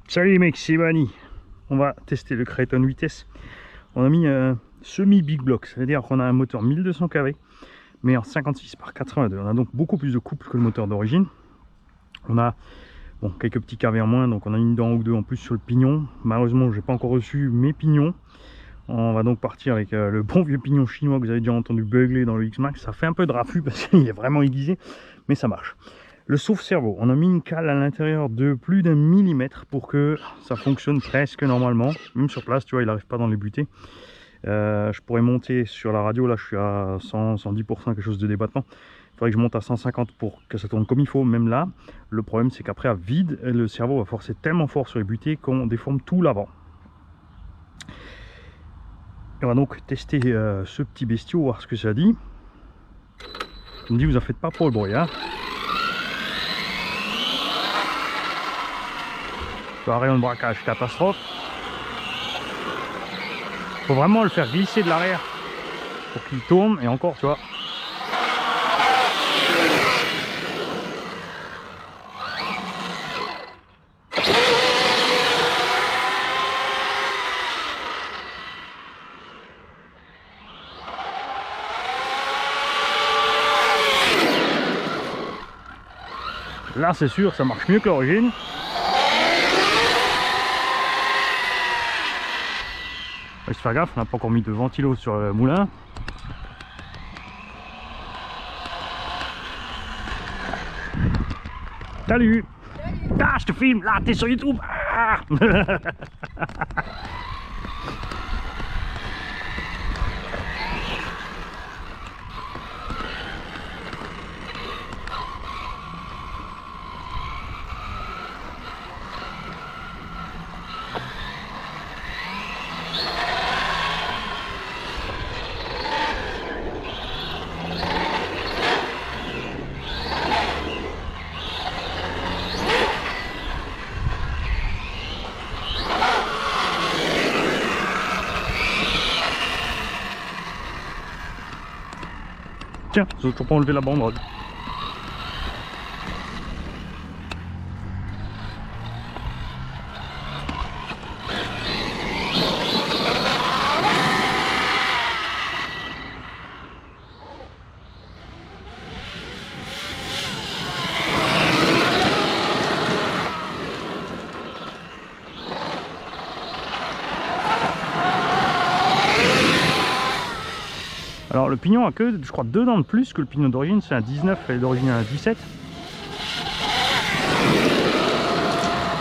Salut les mecs, c'est Bani. On va tester le Kraton vitesse. On a mis un semi big block, ça veut dire qu'on a un moteur 1200 kW mais en 56 par 82. On a donc beaucoup plus de couple que le moteur d'origine. On a bon, quelques petits kW en moins, donc on a une dent ou deux en plus sur le pignon. Malheureusement, j'ai pas encore reçu mes pignons. On va donc partir avec le bon vieux pignon chinois que vous avez déjà entendu beugler dans le X-Max. Ça fait un peu de raffut parce qu'il est vraiment aiguisé, mais ça marche. Le sauve-cerveau, on a mis une cale à l'intérieur de plus d'1 millimètre pour que ça fonctionne presque normalement. Même sur place, tu vois, il n'arrive pas dans les butées. Je pourrais monter sur la radio, là je suis à 100, 110%, quelque chose de débattement. Il faudrait que je monte à 150 pour que ça tourne comme il faut, même là. Le problème c'est qu'après à vide, le cerveau va forcer tellement fort sur les butées qu'on déforme tout l'avant. On va donc tester ce petit bestiau, voir ce que ça dit. Je me dis, vous en faites pas pour le bruit, hein. Un rayon de braquage catastrophe. Faut vraiment le faire glisser de l'arrière pour qu'il tourne, et encore, tu vois. Là c'est sûr, ça marche mieux que l'origine. Il faut faire gaffe, on n'a pas encore mis de ventilo sur le moulin. Salut. Ah, je te filme, là t'es sur YouTube. Ah. Tiens, je ne vais pas enlever la banderole. Alors le pignon a que, je crois, 2 dents de plus que le pignon d'origine, c'est un 19 et d'origine un 17.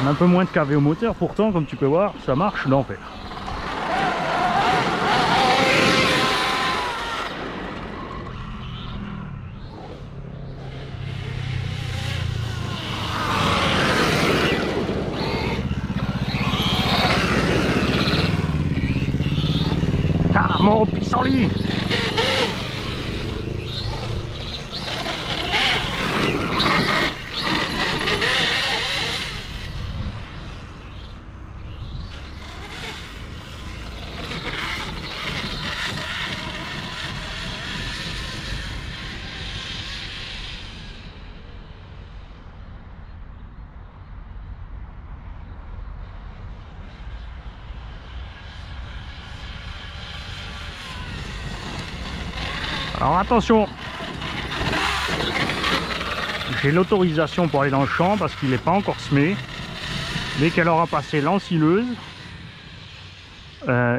On a un peu moins de kV au moteur, pourtant comme tu peux voir, ça marche d'enfer. Ah mon pissenlit! Alors attention, j'ai l'autorisation pour aller dans le champ parce qu'il n'est pas encore semé. Dès qu'elle aura passé l'ensileuse,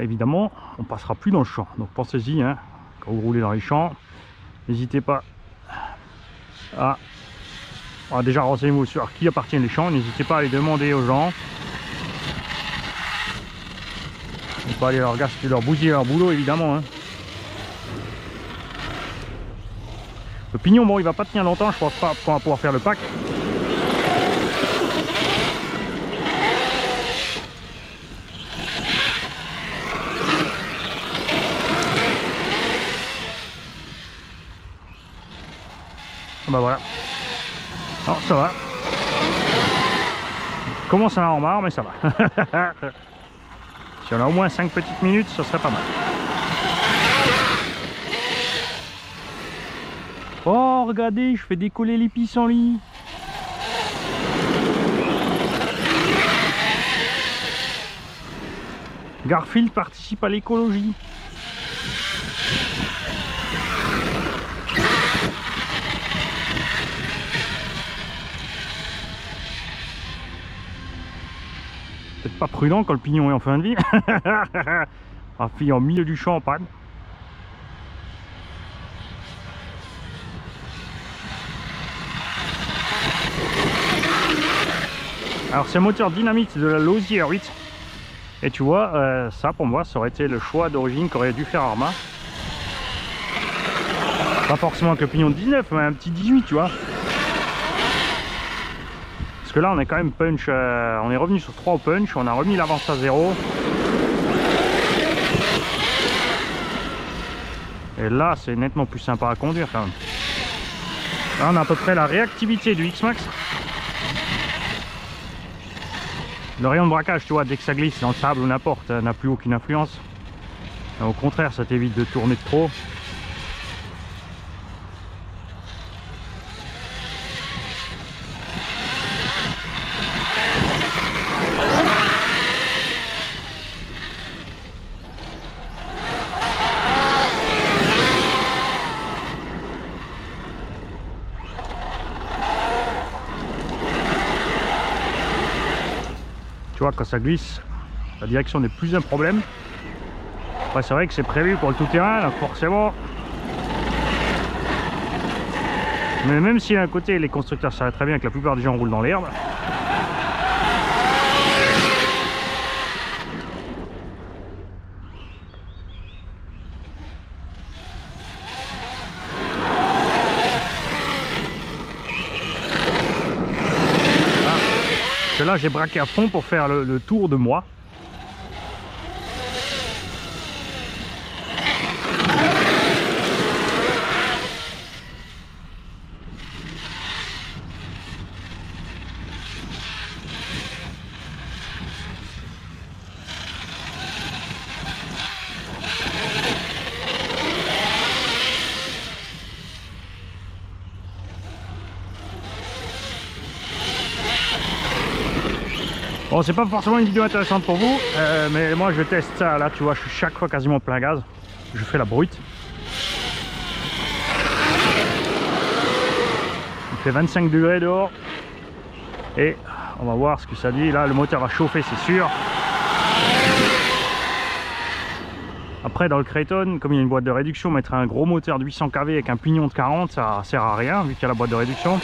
évidemment, on passera plus dans le champ. Donc pensez-y, hein, quand vous roulez dans les champs, n'hésitez pas à déjà renseignez-vous sur à qui appartiennent les champs. N'hésitez pas à les demander aux gens. On peut aller leur gaspiller, leur bousiller leur boulot, évidemment, hein. Le pignon, bon, il va pas tenir longtemps, je pense pas qu'on va pouvoir faire le pack. Bah voilà. Non, ça va. Comment ça en marre, mais ça va. Si on a au moins 5 petites minutes, ça serait pas mal. Oh, regardez, je fais décoller les pissenlits. Garfield participe à l'écologie. Peut-être pas prudent quand le pignon est en fin de vie. Un fille en milieu du champ en panne. Alors c'est un moteur dynamite de la Lozier 8. Et tu vois, ça pour moi, ça aurait été le choix d'origine qu'aurait dû faire Arrma. Pas forcément avec le pignon de 19, mais un petit 18, tu vois. Parce que là, on est quand même punch, on est revenu sur 3 au punch, on a remis l'avance à 0. Et là, c'est nettement plus sympa à conduire quand même. Là, on a à peu près la réactivité du X-Max. Le rayon de braquage, tu vois, dès que ça glisse dans le sable ou n'importe, n'a plus aucune influence. Au contraire, ça t'évite de tourner de trop. Tu vois, quand ça glisse, la direction n'est plus un problème. Après, c'est vrai que c'est prévu pour le tout-terrain, là, forcément. Mais même si d'un côté, les constructeurs savent très bien que la plupart des gens roulent dans l'herbe. Là, j'ai braqué à fond pour faire le tour de moi. Bon, c'est pas forcément une vidéo intéressante pour vous, mais moi je teste ça. Là, tu vois, je suis chaque fois quasiment plein gaz. Je fais la brute. Il fait 25 degrés dehors. Et on va voir ce que ça dit. Là, le moteur va chauffer, c'est sûr. Après, dans le Kraton, comme il y a une boîte de réduction, mettre un gros moteur de 800 kV avec un pignon de 40, ça sert à rien vu qu'il y a la boîte de réduction.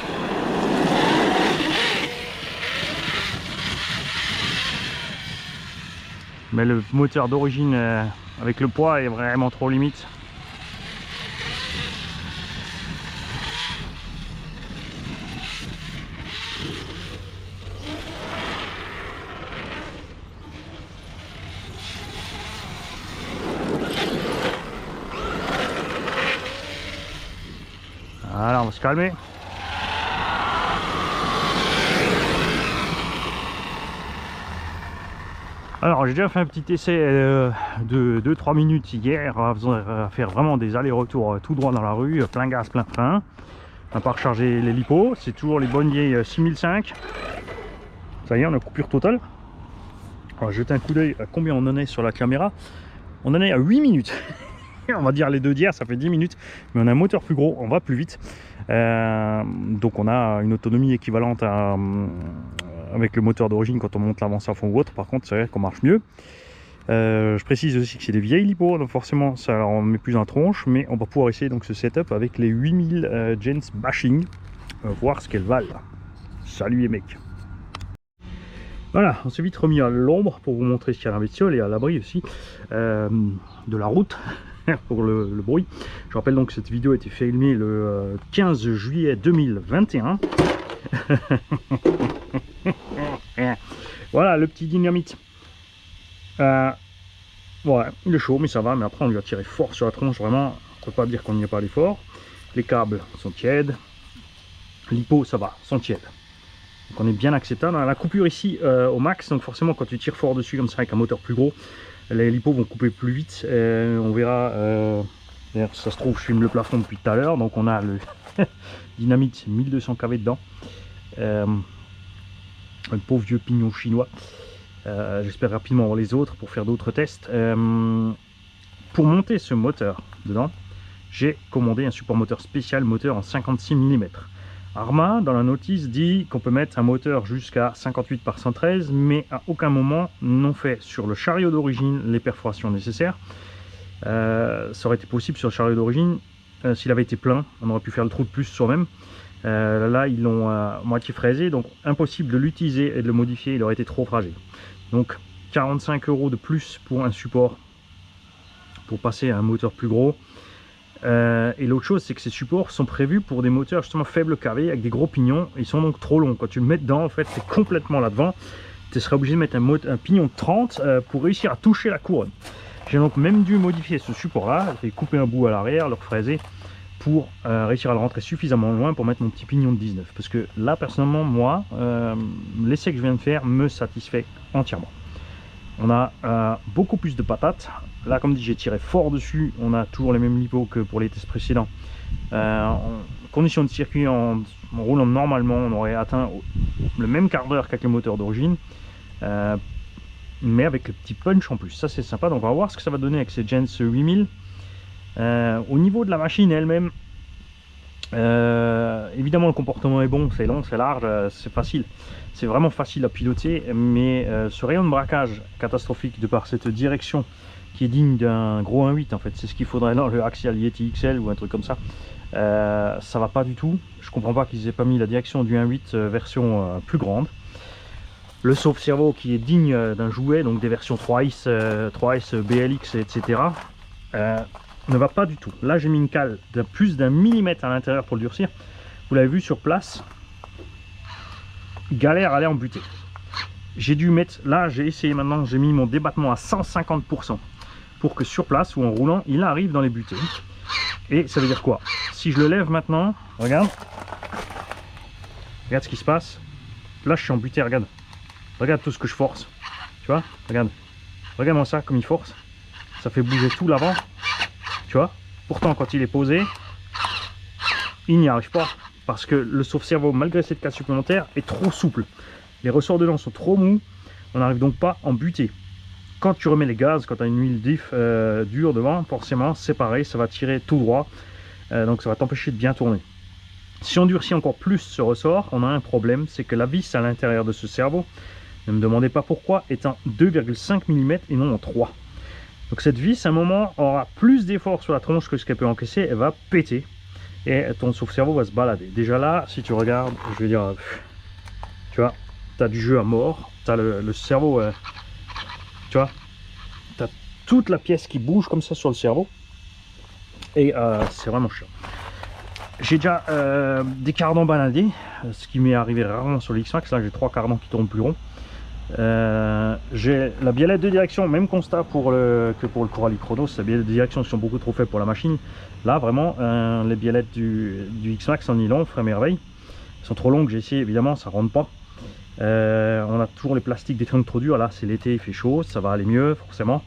Mais le moteur d'origine avec le poids est vraiment trop limite. Voilà, on va se calmer. Alors j'ai déjà fait un petit essai de 2-3 minutes hier à faire vraiment des allers-retours tout droit dans la rue, plein gaz, plein frein. On n'a pas rechargé les lipos, c'est toujours les bonnes vieilles 6005. Ça y est, on a coupure totale. On va jeter un coup d'œil à combien on en est sur la caméra. On en est à 8 minutes. On va dire les deux d'hier, ça fait 10 minutes. Mais on a un moteur plus gros, on va plus vite. Donc on a une autonomie équivalente à... avec le moteur d'origine quand on monte l'avance à fond ou autre. Par contre, c'est vrai qu'on marche mieux. Je précise aussi que c'est des vieilles lipos, donc forcément ça en met plus en tronche, mais on va pouvoir essayer donc ce setup avec les 8000 gens bashing, voir ce qu'elles valent. Salut les mecs. Voilà, on s'est vite remis à l'ombre pour vous montrer ce qu'il y a à la bestiole et à l'abri aussi de la route pour le bruit. Je rappelle donc que cette vidéo a été filmée le 15 juillet 2021. Voilà le petit dynamite. Ouais, il est chaud mais ça va, mais après on lui a tiré fort sur la tronche, vraiment on peut pas dire qu'on n'y a pas l'effort. Les câbles sont tièdes, l'hypo ça va, sont tièdes, donc on est bien acceptable. On a la coupure ici au max, donc forcément quand tu tires fort dessus comme ça avec un moteur plus gros, les lipos vont couper plus vite. On verra, d'ailleurs ça se trouve je filme le plafond depuis tout à l'heure, donc on a le dynamite 1200 kV dedans, un pauvre vieux pignon chinois. J'espère rapidement avoir les autres pour faire d'autres tests. Pour monter ce moteur dedans, j'ai commandé un support moteur spécial, moteur en 56 mm. Arma, dans la notice, dit qu'on peut mettre un moteur jusqu'à 58 par 113, mais à aucun moment n'ont fait sur le chariot d'origine les perforations nécessaires. Ça aurait été possible sur le chariot d'origine, s'il avait été plein, on aurait pu faire le trou de plus soi-même. Là, ils l'ont moitié fraisé, donc impossible de l'utiliser et de le modifier, il aurait été trop fragile. Donc 45 € de plus pour un support pour passer à un moteur plus gros. Et l'autre chose, c'est que ces supports sont prévus pour des moteurs justement faible KV avec des gros pignons. Ils sont donc trop longs. Quand tu le mets dedans, en fait, c'est complètement là-devant. Tu serais obligé de mettre un pignon de 30 pour réussir à toucher la couronne. J'ai donc même dû modifier ce support-là, j'ai coupé un bout à l'arrière, le fraiser pour réussir à le rentrer suffisamment loin pour mettre mon petit pignon de 19. Parce que là, personnellement, moi, l'essai que je viens de faire me satisfait entièrement. On a beaucoup plus de patates. Là, comme dit, j'ai tiré fort dessus. On a toujours les mêmes lipos que pour les tests précédents. En conditions de circuit, en roulant normalement, on aurait atteint le même quart d'heure qu'avec le moteur d'origine. Mais avec le petit punch en plus. Ça, c'est sympa. Donc, on va voir ce que ça va donner avec ces Gens 8000. Au niveau de la machine elle-même, évidemment, le comportement est bon. C'est long, c'est large, c'est facile. C'est vraiment facile à piloter, mais ce rayon de braquage catastrophique de par cette direction qui est digne d'un gros 1.8 en fait, c'est ce qu'il faudrait dans le Axial Yeti XL ou un truc comme ça. Ça va pas du tout. Je comprends pas qu'ils aient pas mis la direction du 1.8 version plus grande. Le sauve-cerveau qui est digne d'un jouet, donc des versions 3S, 3S BLX, etc. Ne va pas du tout. Là, j'ai mis une cale de plus d'1 millimètre à l'intérieur pour le durcir. Vous l'avez vu sur place. Galère à aller en butée. J'ai dû mettre, là j'ai essayé maintenant, j'ai mis mon débattement à 150% pour que sur place ou en roulant il arrive dans les butées. Et ça veut dire quoi? Si je le lève maintenant, regarde ce qui se passe. Là je suis en butée, regarde tout ce que je force, tu vois, regarde-moi ça comme il force, ça fait bouger tout l'avant, tu vois. Pourtant quand il est posé, il n'y arrive pas. Parce que le sauve-cerveau, malgré cette cale supplémentaire, est trop souple. Les ressorts dedans sont trop mous. On n'arrive donc pas en butée. Quand tu remets les gaz, quand tu as une huile diff dure devant, forcément, c'est pareil, ça va tirer tout droit. Donc ça va t'empêcher de bien tourner. Si on durcit encore plus ce ressort, on a un problème. C'est que la vis à l'intérieur de ce cerveau, ne me demandez pas pourquoi, est en 2,5 mm et non en 3. Donc cette vis, à un moment, aura plus d'effort sur la tronche que ce qu'elle peut encaisser. Elle va péter. Et ton sauve-cerveau va se balader. Déjà là, si tu regardes, je vais dire, tu vois, tu as du jeu à mort, tu as le cerveau, tu vois, tu as toute la pièce qui bouge comme ça sur le cerveau. Et c'est vraiment chiant. J'ai déjà des cardans baladés, ce qui m'est arrivé rarement sur le X-Max. Là, j'ai 3 cardans qui tournent plus rond. J'ai la biellette de direction, même constat que pour le Coralie Chronos, la biellette de direction qui sont beaucoup trop faibles pour la machine. Là vraiment les biellettes du X-Max en nylon ferait merveille. Elles sont trop longues, j'ai essayé, évidemment ça rentre pas. On a toujours les plastiques des trinques trop durs. Là c'est l'été, il fait chaud, ça va aller mieux forcément.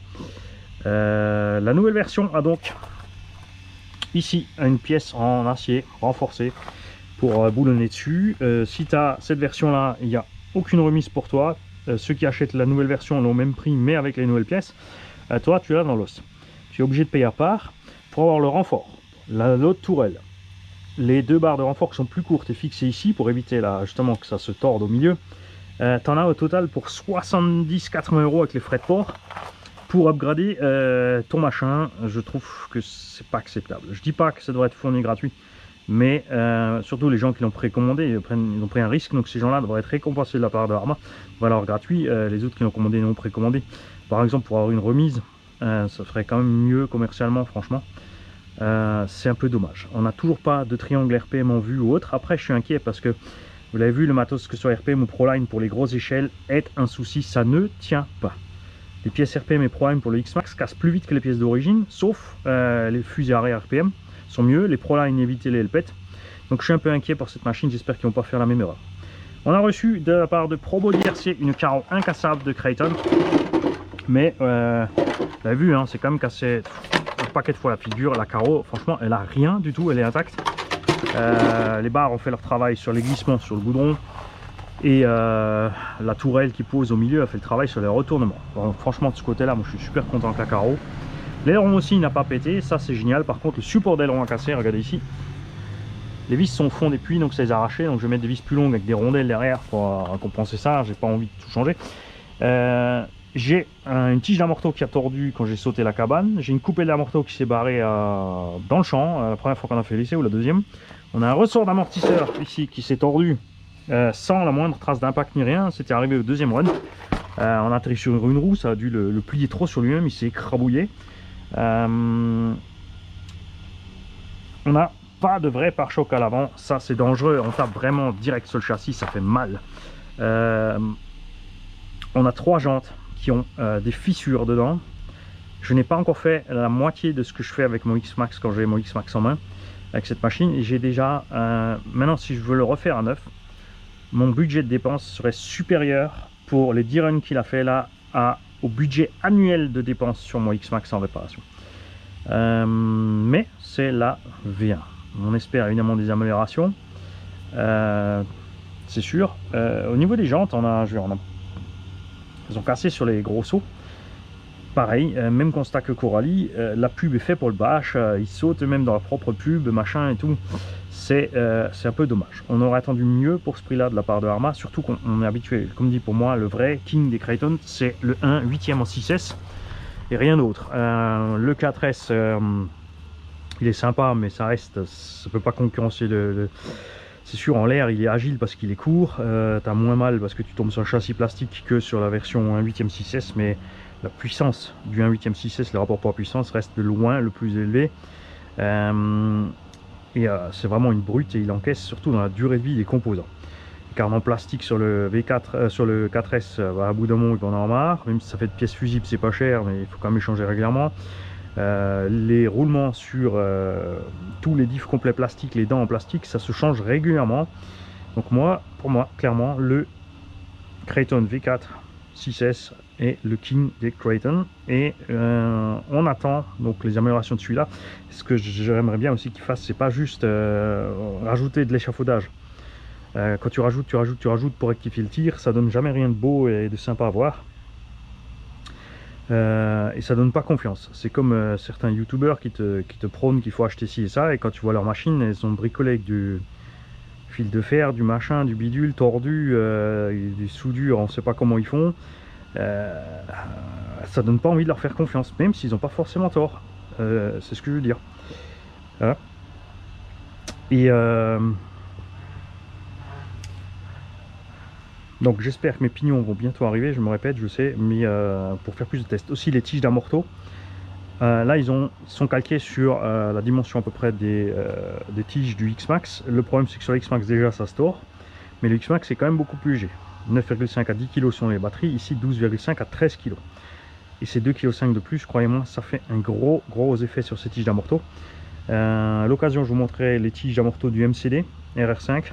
La nouvelle version a donc ici une pièce en acier renforcée pour boulonner dessus. Si tu as cette version là, il n'y a aucune remise pour toi. Ceux qui achètent la nouvelle version l'ont au même prix mais avec les nouvelles pièces. Toi tu l'as dans l'os. Tu es obligé de payer à part pour avoir le renfort, l'autre tourelle, les 2 barres de renfort qui sont plus courtes et fixées ici pour éviter là, justement que ça se torde au milieu. T'en as au total pour 70-80 € avec les frais de port pour upgrader ton machin. Je trouve que c'est pas acceptable. Je dis pas que ça devrait être fourni gratuit, mais surtout les gens qui l'ont précommandé, ils ont pris un risque, donc ces gens là devraient être récompensés de la part de Arma. Valeur gratuit, les autres qui l'ont commandé non précommandé. Par exemple pour avoir une remise, ça ferait quand même mieux commercialement franchement. C'est un peu dommage. On n'a toujours pas de triangle RPM en vue ou autre. Après je suis inquiet parce que vous l'avez vu, le matos que ce soit RPM ou Proline pour les grosses échelles est un souci, ça ne tient pas. Les pièces RPM et Proline pour le X-Max cassent plus vite que les pièces d'origine, sauf les fusées arrêt RPM sont mieux, les Proline évitez-les, elles pètent. Donc je suis un peu inquiet pour cette machine, j'espère qu'ils vont pas faire la même erreur. On a reçu de la part de Probo DRC une carreau incassable de Kraton. Mais vous avez vu, hein, c'est quand même cassé un paquet de fois la figure. La carreau, franchement, elle a rien du tout, elle est intacte. Les barres ont fait leur travail sur les glissements, sur le goudron. Et la tourelle qui pose au milieu a fait le travail sur les retournements. Donc, franchement, de ce côté là, moi je suis super content avec la carreau. L'aileron aussi n'a pas pété, ça c'est génial. Par contre le support d'aileron a cassé, regardez ici. Les vis sont au fond des puits, donc ça les a arrachés. Donc je vais mettre des vis plus longues avec des rondelles derrière pour compenser ça. J'ai pas envie de tout changer. J'ai une tige d'amorto qui a tordu quand j'ai sauté la cabane. J'ai une coupelle d'amorto qui s'est barrée dans le champ, la première fois qu'on a fait l'essai ou la deuxième. On a un ressort d'amortisseur ici qui s'est tordu sans la moindre trace d'impact ni rien. C'était arrivé au deuxième run. On a atterri sur une roue, ça a dû le plier trop sur lui-même, il s'est écrabouillé. On n'a pas de vrai pare-choc à l'avant, ça c'est dangereux, on tape vraiment direct sur le châssis, ça fait mal. On a 3 jantes qui ont des fissures dedans. Je n'ai pas encore fait la moitié de ce que je fais avec mon X-Max quand j'ai mon X-Max en main, avec cette machine. Et j'ai déjà, maintenant si je veux le refaire à neuf, mon budget de dépenses serait supérieur pour les 10 runs qu'il a fait là au budget annuel de dépenses sur mon X-Max en réparation. Mais c'est la V1. On espère évidemment des améliorations, c'est sûr. Au niveau des jantes, ils ont cassé sur les gros sauts. Pareil, même constat que Coralie, la pub est faite pour le bâche, ils sautent même dans leur propre pub, machin et tout. C'est un peu dommage. On aurait attendu mieux pour ce prix-là de la part de Arrma, surtout qu'on est habitué, comme dit pour moi, le vrai king des Kraton, c'est le 1 8e en 6S et rien d'autre. Le 4S, il est sympa, mais ça reste, ça peut pas concurrencer c'est sûr, en l'air, il est agile parce qu'il est court, t'as moins mal parce que tu tombes sur un châssis plastique que sur la version 1 8e 6S, mais la puissance du 1 8e 6S, le rapport poids-puissance reste de loin le plus élevé. C'est vraiment une brute et il encaisse surtout dans la durée de vie des composants. Car en plastique sur le V4, sur le 4S, à bout d'un moment il va en avoir marre, même si ça fait de pièces fusibles, c'est pas cher, mais il faut quand même échanger régulièrement. Les roulements sur tous les diffs complets plastiques, les dents en plastique, ça se change régulièrement. Donc pour moi, clairement, le Kraton V4 6S est le king des Kraton. Et on attend donc les améliorations de celui-là. Ce que j'aimerais bien aussi qu'il fasse, c'est pas juste rajouter de l'échafaudage. Quand tu rajoutes pour rectifier le tir, ça donne jamais rien de beau et de sympa à voir. Et ça donne pas confiance. C'est comme certains youtubeurs qui te prônent qu'il faut acheter ci et ça, et quand tu vois leur machine, elles sont bricolées avec du fil de fer, du machin, du bidule tordu, du soudure, on sait pas comment ils font. Ça donne pas envie de leur faire confiance, même s'ils n'ont pas forcément tort. C'est ce que je veux dire. Voilà. Et donc j'espère que mes pignons vont bientôt arriver, je me répète, je sais, mais pour faire plus de tests. Aussi les tiges d'amorto, là ils sont calqués sur la dimension à peu près des tiges du X-Max. Le problème c'est que sur l'X-Max déjà ça se tord, mais le X-Max c'est quand même beaucoup plus léger. 9,5 à 10 kg sont les batteries, ici 12,5 à 13 kg. Et ces 2,5 kg de plus, croyez-moi, ça fait un gros effet sur ces tiges d'amorto. À l'occasion, je vous montrerai les tiges d'amorto du MCD RR5.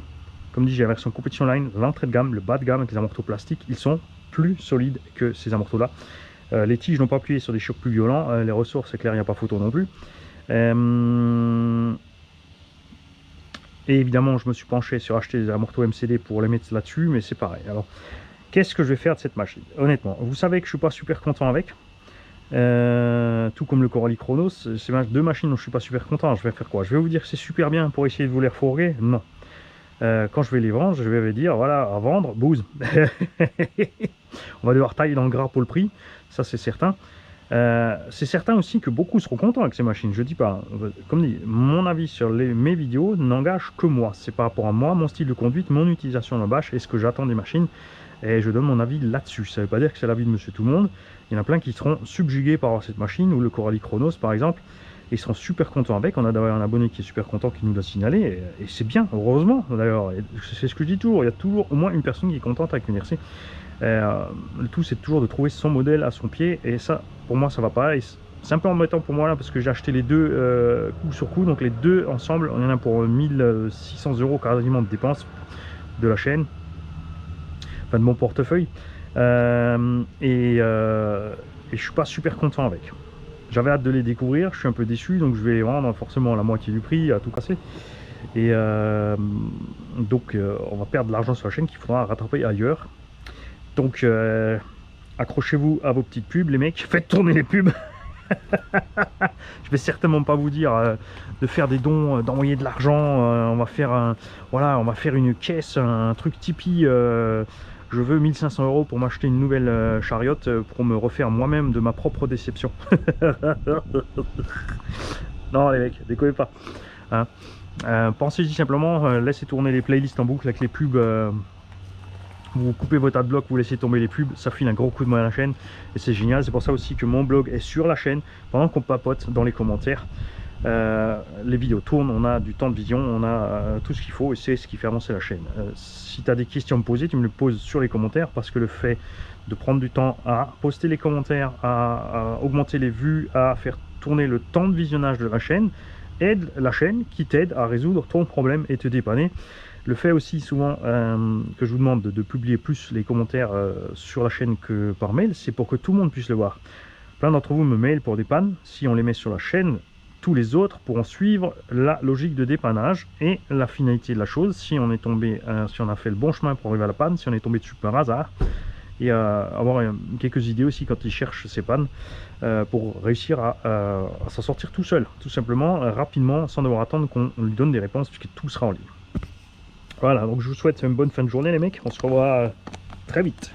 Comme dit, j'ai la version compétition line, l'entrée de gamme, le bas de gamme avec les amortos plastiques. Ils sont plus solides que ces amortos-là. Les tiges n'ont pas appuyé sur des chocs plus violents. Les ressorts, c'est clair, il n'y a pas photo non plus. Et évidemment, je me suis penché sur acheter des amortos MCD pour les mettre là-dessus, mais c'est pareil. Alors, qu'est-ce que je vais faire de cette machine? Honnêtement, vous savez que je ne suis pas super content avec. Tout comme le Coralie Chronos, c'est deux machines dont je ne suis pas super content. Je vais faire quoi? Je vais vous dire que c'est super bien pour essayer de vous les refourguer? Non. Quand je vais les vendre, je vais dire voilà, à vendre, bouse. On va devoir tailler dans le gras pour le prix, ça c'est certain. C'est certain aussi que beaucoup seront contents avec ces machines, je dis pas. Comme dit, mon avis sur mes vidéos n'engage que moi. C'est par rapport à moi, mon style de conduite, mon utilisation de la bâche et ce que j'attends des machines. Et je donne mon avis là-dessus. Ça ne veut pas dire que c'est l'avis de monsieur tout le monde. Il y en a plein qui seront subjugués par cette machine, ou le Coralie Chronos par exemple. Et ils seront super contents avec. On a d'ailleurs un abonné qui est super content, qui nous l'a signalé. Et c'est bien, heureusement d'ailleurs. C'est ce que je dis toujours. Il y a toujours au moins une personne qui est contente avec une RC. Le tout c'est toujours de trouver son modèle à son pied. Et ça, pour moi, ça va pas. C'est un peu embêtant pour moi là, parce que j'ai acheté les deux coup sur coup. Donc les deux ensemble, on en a pour 1600 € quasiment de dépenses de la chaîne. Enfin de mon portefeuille. Et je suis pas super content avec. J'avais hâte de les découvrir, je suis un peu déçu, donc je vais les vendre forcément à la moitié du prix, à tout casser. Et donc on va perdre de l'argent sur la chaîne qu'il faudra rattraper ailleurs. Donc accrochez-vous à vos petites pubs les mecs, faites tourner les pubs. Je vais certainement pas vous dire de faire des dons, d'envoyer de l'argent. On va faire voilà, on va faire une caisse, un truc Tipeee. Je veux 1500 € pour m'acheter une nouvelle chariote pour me refaire moi-même de ma propre déception. Non les mecs, déconnez pas. Hein. Pensez-y simplement, laissez tourner les playlists en boucle avec les pubs. Vous coupez votre adblock, vous laissez tomber les pubs, ça file un gros coup de main à la chaîne et c'est génial. C'est pour ça aussi que mon blog est sur la chaîne pendant qu'on papote dans les commentaires. Les vidéos tournent, on a du temps de vision, on a tout ce qu'il faut et c'est ce qui fait avancer la chaîne. Si tu as des questions à me poser, tu me les poses sur les commentaires parce que le fait de prendre du temps à poster les commentaires, à augmenter les vues, à faire tourner le temps de visionnage de la chaîne, aide la chaîne qui t'aide à résoudre ton problème et te dépanner. Le fait aussi souvent que je vous demande de publier plus les commentaires sur la chaîne que par mail, c'est pour que tout le monde puisse le voir. Plein d'entre vous me mailent pour des pannes. Si on les met sur la chaîne, tous les autres pourront suivre la logique de dépannage et la finalité de la chose. Si on est tombé, si on a fait le bon chemin pour arriver à la panne, si on est tombé dessus par hasard, et avoir quelques idées aussi quand ils cherchent ces pannes pour réussir à s'en sortir tout seul, tout simplement, rapidement, sans devoir attendre qu'on lui donne des réponses puisque tout sera en ligne. Voilà, donc je vous souhaite une bonne fin de journée les mecs, on se revoit très vite.